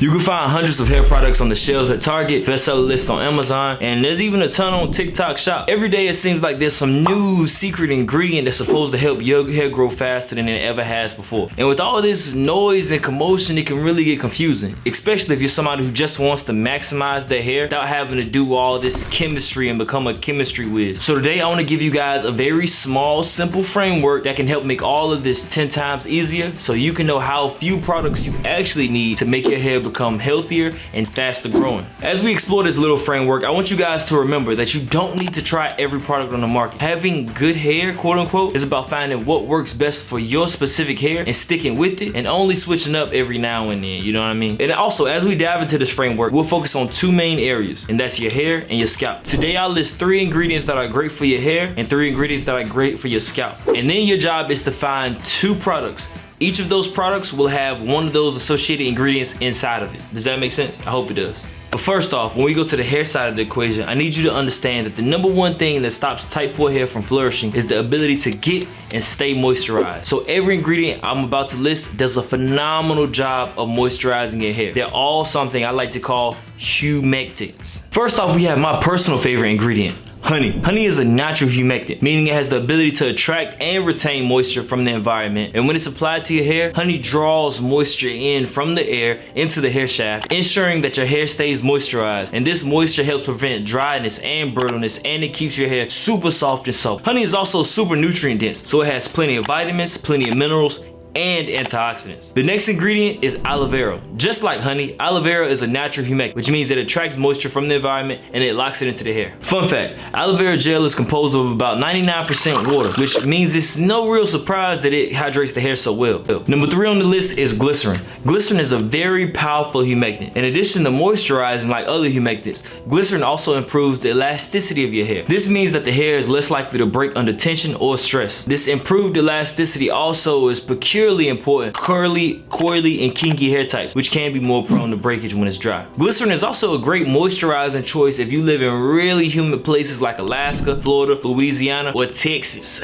You can find hundreds of hair products on the shelves at Target, bestseller lists on Amazon, and there's even a ton on TikTok Shop. Every day it seems like there's some new secret ingredient that's supposed to help your hair grow faster than it ever has before. And with all this noise and commotion, it can really get confusing, especially if you're somebody who just wants to maximize their hair without having to do all this chemistry and become a chemistry whiz. So today I want to give you guys a very small, simple framework that can help make all of this 10 times easier, so you can know how few products you actually need to make your hair become healthier and faster growing. As we explore this little framework, I want you guys to remember that you don't need to try every product on the market. Having good hair, quote unquote, is about finding what works best for your specific hair and sticking with it, and only switching up every now and then, you know what I mean? And also, as we dive into this framework, we'll focus on two main areas, and that's your hair and your scalp. Today I'll list 3 ingredients that are great for your hair and 3 ingredients that are great for your scalp. And then your job is to find 2 products. Each of those products will have one of those associated ingredients inside of it. Does that make sense? I hope it does. But first off, when we go to the hair side of the equation, I need you to understand that the #1 thing that stops type 4 hair from flourishing is the ability to get and stay moisturized. So every ingredient I'm about to list does a phenomenal job of moisturizing your hair. They're all something I like to call humectants. First off, we have my personal favorite ingredient, honey. Honey is a natural humectant, meaning it has the ability to attract and retain moisture from the environment. And when it's applied to your hair, honey draws moisture in from the air into the hair shaft, ensuring that your hair stays moisturized. And this moisture helps prevent dryness and brittleness, and it keeps your hair super soft and supple. Honey is also super nutrient dense, so it has plenty of vitamins, plenty of minerals, and antioxidants. The next ingredient is aloe vera. Just like honey, aloe vera is a natural humectant, which means that it attracts moisture from the environment and it locks it into the hair. Fun fact, aloe vera gel is composed of about 99% water, which means it's no real surprise that it hydrates the hair so well. Number 3 on the list is glycerin. Glycerin is a very powerful humectant. In addition to moisturizing like other humectants, glycerin also improves the elasticity of your hair. This means that the hair is less likely to break under tension or stress. This improved elasticity also is peculiarly important curly, coily, and kinky hair types, which can be more prone to breakage when it's dry. Glycerin is also a great moisturizing choice if you live in really humid places like Alaska, Florida, Louisiana, or Texas.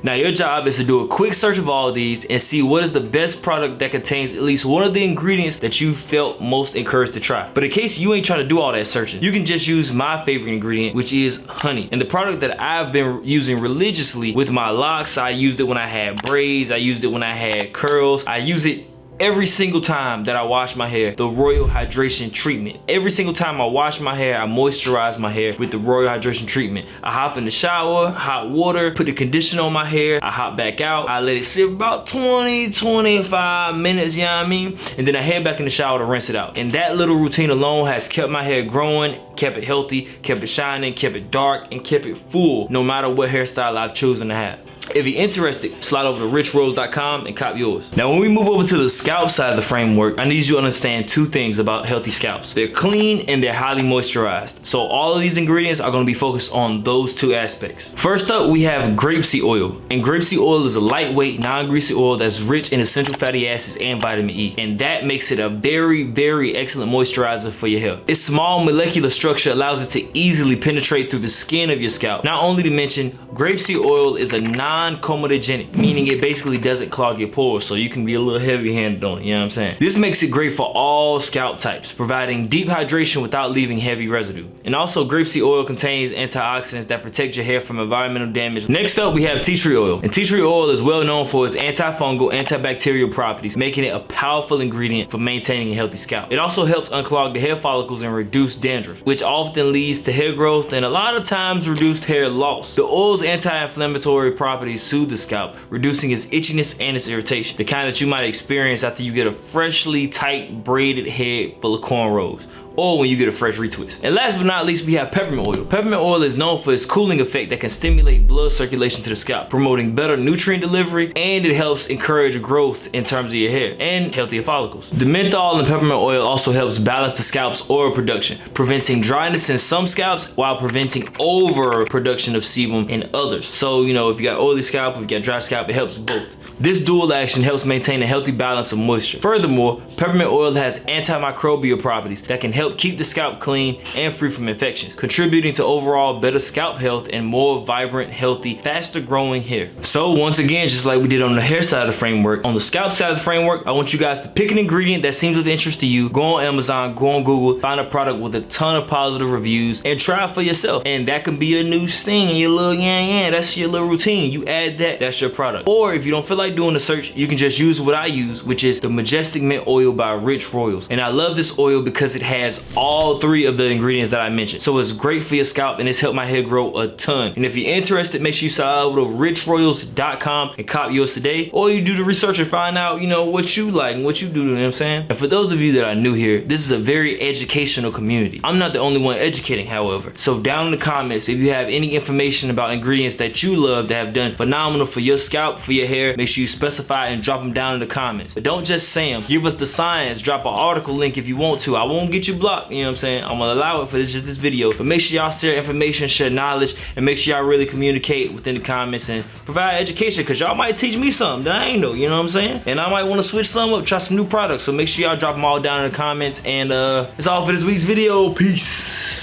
Now your job is to do a quick search of all of these and see what is the best product that contains at least one of the ingredients that you felt most encouraged to try. But in case you ain't trying to do all that searching, you can just use my favorite ingredient, which is honey. And the product that I've been using religiously with my locks, I used it when I had braids, I used it when I had curls, I use it every single time that I wash my hair, the Royal Hydration Treatment. Every single time I wash my hair, I moisturize my hair with the Royal Hydration Treatment. I hop in the shower, hot water, put the conditioner on my hair, I hop back out, I let it sit about 20-25 minutes, you know what I mean? And then I head back in the shower to rinse it out. And that little routine alone has kept my hair growing, kept it healthy, kept it shining, kept it dark, and kept it full, no matter what hairstyle I've chosen to have. If you're interested, slide over to richrose.com and cop yours. Now, when we move over to the scalp side of the framework, I need you to understand 2 things about healthy scalps. They're clean and they're highly moisturized. So all of these ingredients are going to be focused on those 2 aspects. First up, we have grape seed oil. And grape seed oil is a lightweight, non-greasy oil that's rich in essential fatty acids and vitamin E. And that makes it a very, very excellent moisturizer for your hair. Its small molecular structure allows it to easily penetrate through the skin of your scalp. Not only to mention, grape seed oil is a non-comedogenic, meaning it basically doesn't clog your pores, so you can be a little heavy-handed on it, you know what I'm saying? This makes it great for all scalp types, providing deep hydration without leaving heavy residue. And also, grapeseed oil contains antioxidants that protect your hair from environmental damage. Next up, we have tea tree oil. And tea tree oil is well known for its antifungal, antibacterial properties, making it a powerful ingredient for maintaining a healthy scalp. It also helps unclog the hair follicles and reduce dandruff, which often leads to hair growth and a lot of times reduced hair loss. The oil's anti-inflammatory properties soothe the scalp, reducing its itchiness and its irritation, the kind that you might experience after you get a freshly tight braided head full of cornrows, or when you get a fresh retwist. And last but not least, we have peppermint oil. Peppermint oil is known for its cooling effect that can stimulate blood circulation to the scalp, promoting better nutrient delivery, and it helps encourage growth in terms of your hair and healthier follicles. The menthol in peppermint oil also helps balance the scalp's oil production, preventing dryness in some scalps while preventing overproduction of sebum in others. So, you know, if you got oily scalp, if you got dry scalp, it helps both. This dual action helps maintain a healthy balance of moisture. Furthermore, peppermint oil has antimicrobial properties that can help keep the scalp clean and free from infections, contributing to overall better scalp health and more vibrant, healthy, faster growing hair. So once again, just like we did on the hair side of the framework, on the scalp side of the framework, I want you guys to pick an ingredient that seems of interest to you, go on Amazon, go on Google, find a product with a ton of positive reviews, and try it for yourself. And that can be a new sting in your little that's your little routine. You add that, that's your product. Or if you don't feel like doing the search, you can just use what I use, which is the Majestic Mint Oil by Rich Royals. And I love this oil because it has all 3 of the ingredients that I mentioned. So it's great for your scalp and it's helped my hair grow a ton. And if you're interested, make sure you sign over to richroyals.com and cop yours today. Or you do the research and find out, you know, what you like and what you do, you know what I'm saying? And for those of you that are new here, this is a very educational community. I'm not the only one educating, however. So down in the comments, if you have any information about ingredients that you love that have done phenomenal for your scalp, for your hair, make sure you specify and drop them down in the comments. But don't just say them. Give us the science. Drop an article link if you want to. I won't get you blocked, you know what I'm saying? I'm gonna allow it for just this video. But make sure y'all share information, share knowledge, and make sure y'all really communicate within the comments and provide education, because y'all might teach me something that I ain't know, you know what I'm saying? And I might want to switch some up, try some new products. So make sure y'all drop them all down in the comments. And it's all for this week's video. Peace.